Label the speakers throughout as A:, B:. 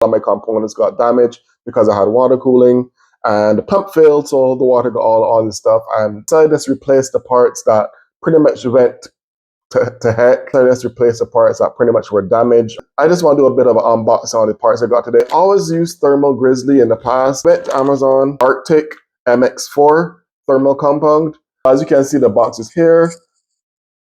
A: All my components got damaged because I had water cooling, and the pump failed, so the water got all this stuff. And so I just replaced the parts that pretty much went to heck. So I just replaced the parts that pretty much were damaged. I just want to do a bit of an unboxing on the parts I got today. I always used thermal grizzly in the past. Went to Amazon Arctic MX4 thermal compound. As you can see, the box is here.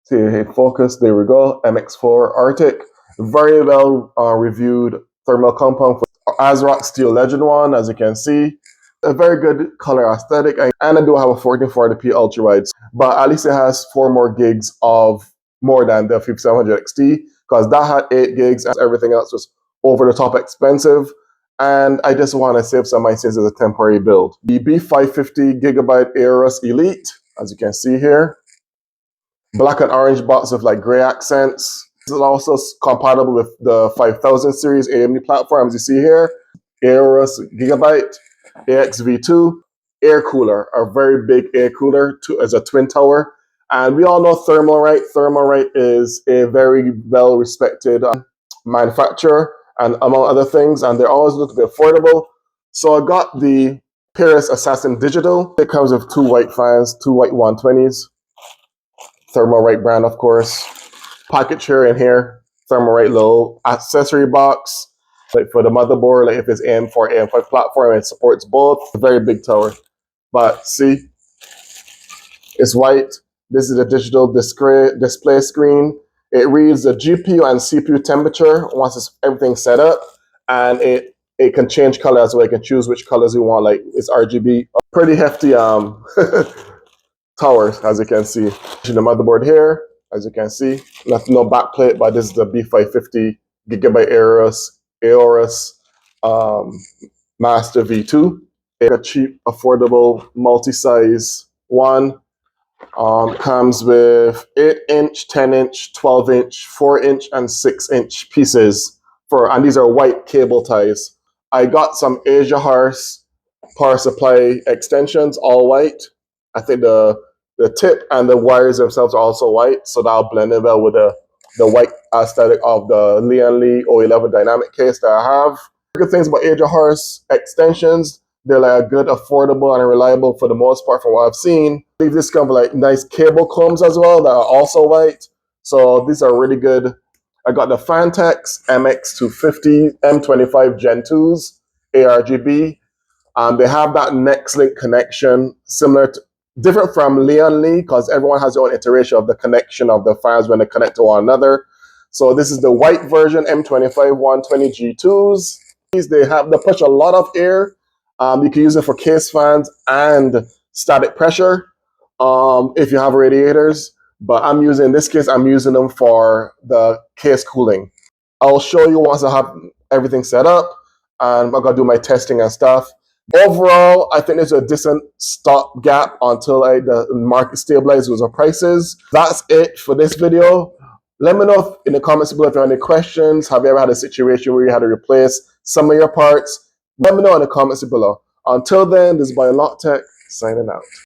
A: See, hey, focus, there we go, MX4 Arctic. Very well reviewed thermal compound for ASRock Steel Legend one, as you can see. A very good color aesthetic, and I do have a 1440p ultra wide, but at least it has 4 more gigs of more than the 5700 XT, because that had 8 gigs and everything else was over the top expensive. And I just want to save some money since it's a temporary build. The B550 gigabyte Aorus Elite, as you can see here. Black and orange box with like gray accents. This is also compatible with the 5000 series AMD platforms you see here. Aorus gigabyte, AXV2, air cooler, a very big air cooler as a twin tower. And we all know Thermalright. Thermalright is a very well respected manufacturer, and among other things, and they're always looking to be affordable. So I got the Paris Assassin Digital. It comes with 2 white fans, 2 white 120s. Thermalright brand, of course. Package here in here. Thermalright little accessory box. Like for the motherboard, like if it's AM4, AM5 platform, it supports both. A very big tower. But see, it's white. This is a digital display screen. It reads the GPU and CPU temperature once everything set up, and it can change color as well. You can choose which colors you want, like it's RGB. Pretty hefty towers, as you can see. The motherboard here, as you can see, no back plate, but this is the B550 gigabyte Aorus Master V2. A cheap, affordable, multi-size one. Comes with 8-inch, 10-inch, 12-inch, 4-inch, and 6-inch pieces and these are white cable ties. I got some Asia Horse power supply extensions, all white. I think the tip and the wires themselves are also white, so that'll blend in well with the white aesthetic of the Lian Li 011 dynamic case that I have. Good things about Asia Horse extensions, they're like good, affordable, and reliable for the most part from what I've seen. This comes with like nice cable combs as well that are also white. So these are really good. I got the Fantex MX250 M25 Gen 2s ARGB. They have that NextLink connection, different from Lian Li, because everyone has their own iteration of the connection of the fans when they connect to one another. So this is the white version M25 120 G2s. They push a lot of air. You can use it for case fans and static pressure if you have radiators. But in this case, I'm using them for the case cooling. I'll show you once I have everything set up, and I'm going to do my testing and stuff. Overall, I think there's a decent stopgap until the market stabilizes with the prices. That's it for this video. Let me know in the comments below if you have any questions. Have you ever had a situation where you had to replace some of your parts? Let me know in the comments below. Until then, this is BioLockTech signing out.